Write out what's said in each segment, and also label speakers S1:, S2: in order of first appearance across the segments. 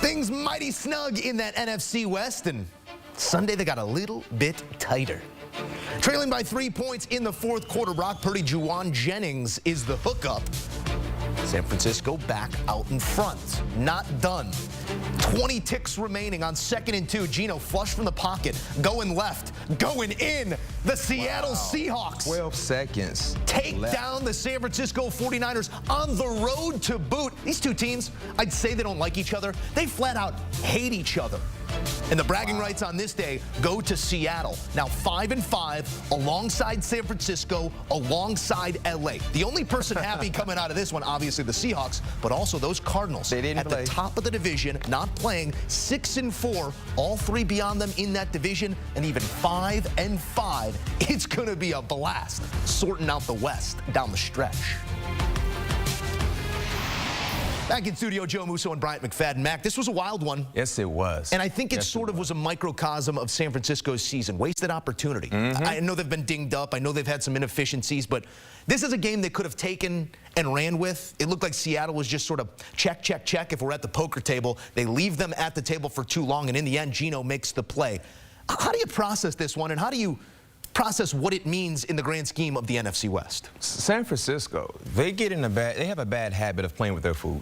S1: Things mighty snug in that NFC West, and Sunday they got a little bit tighter. Trailing by 3 points in the fourth quarter, Brock Purdy, Juwan Jennings is the hookup. San Francisco back out in front. Not done. 20 ticks remaining on 2nd and 2. Geno flush from the pocket, going left, going in. The Seattle Seahawks.
S2: 12 seconds.
S1: Take down the San Francisco 49ers on the road to boot. These two teams, I'd say they don't like each other. They flat out hate each other. And the bragging rights on this day go to Seattle. Now 5-5 alongside San Francisco, alongside LA. The only person happy coming out of this one, obviously the Seahawks, but also those Cardinals at the top of the division, not playing. 6-4, all three beyond them in that division, and even 5-5. It's going to be a blast sorting out the West down the stretch. Back in studio, Joe Musso and Bryant McFadden. Mac, this was a wild one.
S2: Yes, it was.
S1: And I think it sort of was a microcosm of San Francisco's season. Wasted opportunity. I know they've been dinged up. I know they've had some inefficiencies, but this is a game they could have taken and ran with. It looked like Seattle was just sort of check, check, check. If we're at the poker table, they leave them at the table for too long, and in the end, Geno makes the play. How do you process this one, and how do you process what it means in the grand scheme of the NFC West?
S2: San Francisco, they have a bad habit of playing with their food.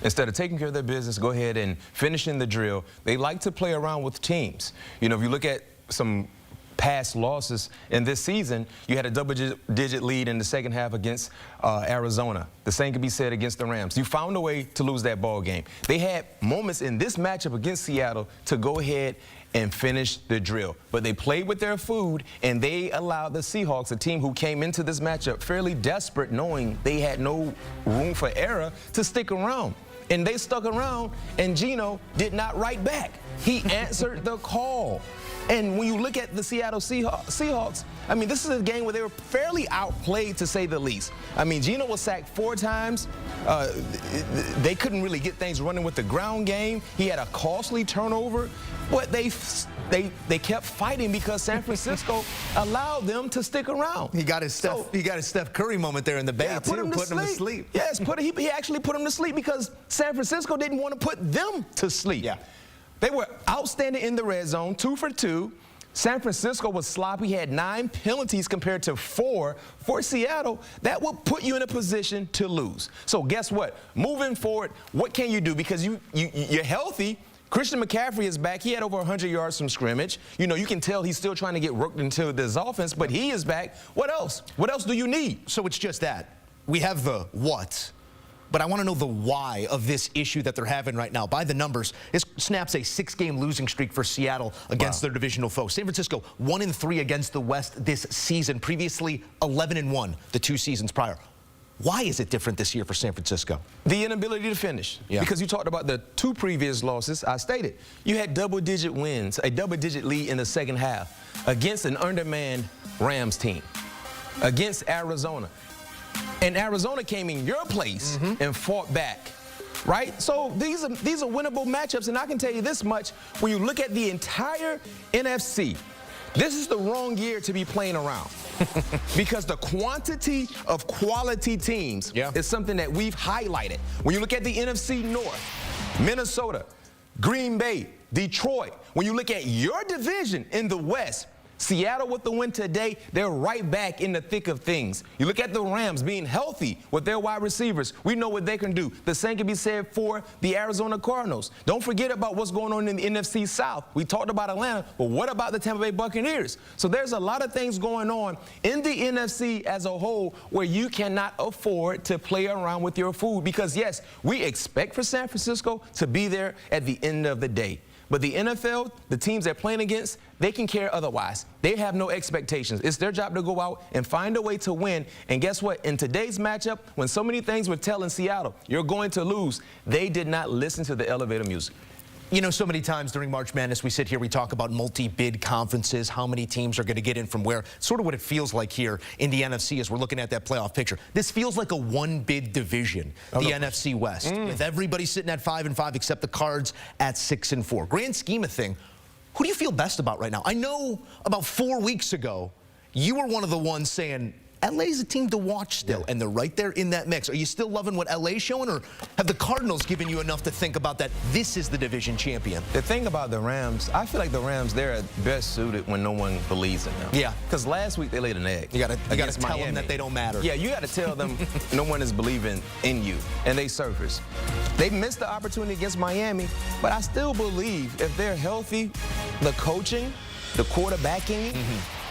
S2: Instead of taking care of their business, go ahead and finishing the drill, they like to play around with teams. You know, if you look at some past losses in this season, you had a double-digit lead in the second half against Arizona. The same can be said against the Rams. You found a way to lose that ball game. They had moments in this matchup against Seattle to go ahead and finish the drill. But they played with their food, and they allowed the Seahawks, a team who came into this matchup fairly desperate, knowing they had no room for error, to stick around. And they stuck around, and Geno did not write back. He answered the call. And when you look at the Seattle Seahawks, I mean, this is a game where they were fairly outplayed, to say the least. I mean, Geno was sacked 4 times. They couldn't really get things running with the ground game. He had a costly turnover, but they kept fighting because San Francisco allowed them to stick around.
S1: He got his Steph Curry moment there in the Bay, too, putting him to sleep.
S2: Yes, he actually put him to sleep because San Francisco didn't want to put them to sleep.
S1: Yeah.
S2: They were outstanding in the red zone, 2 for 2. San Francisco was sloppy. He had 9 penalties compared to 4 for Seattle. That will put you in a position to lose. So guess what? Moving forward, what can you do? Because you're healthy. Christian McCaffrey is back. He had over 100 yards from scrimmage. You know, you can tell he's still trying to get worked into this offense, but he is back. What else? What else do you need?
S1: So it's just that. We have the what, but I want to know the why of this issue that they're having right now. By the numbers, this snaps a 6-game losing streak for Seattle against their divisional foe. San Francisco 1-3 against the West this season. Previously 11-1 the 2 seasons prior. Why is it different this year for San Francisco? The
S2: inability to finish. Yeah. Because you talked about the 2 previous losses. I stated you had double-digit wins, a double-digit lead in the second half against an undermanned Rams team, against Arizona. And Arizona came in your place and fought back, right? So these are winnable matchups, and I can tell you this much. When you look at the entire NFC, this is the wrong year to be playing around because the quantity of quality teams is something that we've highlighted. When you look at the NFC North, Minnesota, Green Bay, Detroit, when you look at your division in the West, Seattle with the win today, they're right back in the thick of things. You look at the Rams being healthy with their wide receivers. We know what they can do. The same can be said for the Arizona Cardinals. Don't forget about what's going on in the NFC South. We talked about Atlanta, but what about the Tampa Bay Buccaneers? So there's a lot of things going on in the NFC as a whole where you cannot afford to play around with your food because, yes, we expect for San Francisco to be there at the end of the day. But the NFL, the teams they're playing against, they can care otherwise. They have no expectations. It's their job to go out and find a way to win. And guess what? In today's matchup, when so many things were telling Seattle, you're going to lose, they did not listen to the elevator music.
S1: You know, so many times during March Madness, we sit here, we talk about multi-bid conferences, how many teams are going to get in from where. Sort of what it feels like here in the NFC as we're looking at that playoff picture. This feels like a one-bid division, the NFC West, with everybody sitting at 5-5 except the Cards at 6-4. Grand scheme of thing, who do you feel best about right now? I know about 4 weeks ago, you were one of the ones saying, LA's a team to watch still, and they're right there in that mix. Are you still loving what LA's showing, or have the Cardinals given you enough to think about that this is the division champion?
S2: The thing about the Rams, I feel like the Rams, they're best suited when no one believes in them.
S1: Yeah.
S2: Because last week they laid an egg.
S1: You got to tell them that they don't matter.
S2: Yeah, you got to tell them no one is believing in you, and they surface. They missed the opportunity against Miami, but I still believe if they're healthy, the coaching, the quarterbacking,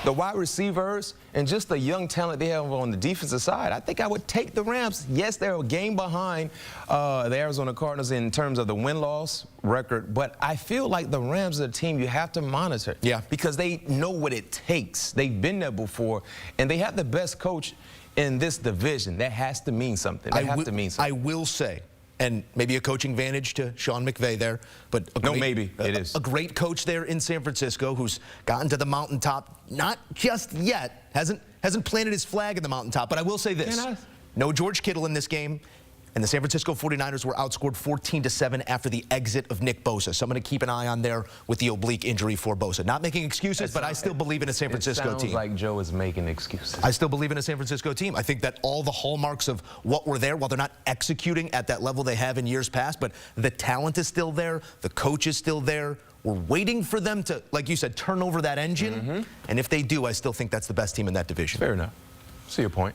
S2: the wide receivers, and just the young talent they have on the defensive side, I think I would take the Rams. Yes, they're a game behind the Arizona Cardinals in terms of the win-loss record, but I feel like the Rams are a team you have to monitor.
S1: Yeah.
S2: Because they know what it takes. They've been there before, and they have the best coach in this division. That has to mean something. That has to mean something.
S1: I will say, and maybe a coaching advantage to Sean McVay there, but a great coach there in San Francisco who's gotten to the mountaintop, not just yet, hasn't planted his flag in the mountaintop, but I will say this. No George Kittle in this game, and the San Francisco 49ers were outscored 14-7 after the exit of Nick Bosa. So I'm going to keep an eye on there with the oblique injury for Bosa. Not making excuses, but I still believe in a San Francisco team.
S2: It sounds like Joe is making excuses.
S1: I still believe in a San Francisco team. I think that all the hallmarks of what were there, while they're not executing at that level they have in years past, but the talent is still there, the coach is still there. We're waiting for them to, like you said, turn over that engine. And if they do, I still think that's the best team in that division.
S2: Fair enough. See your point.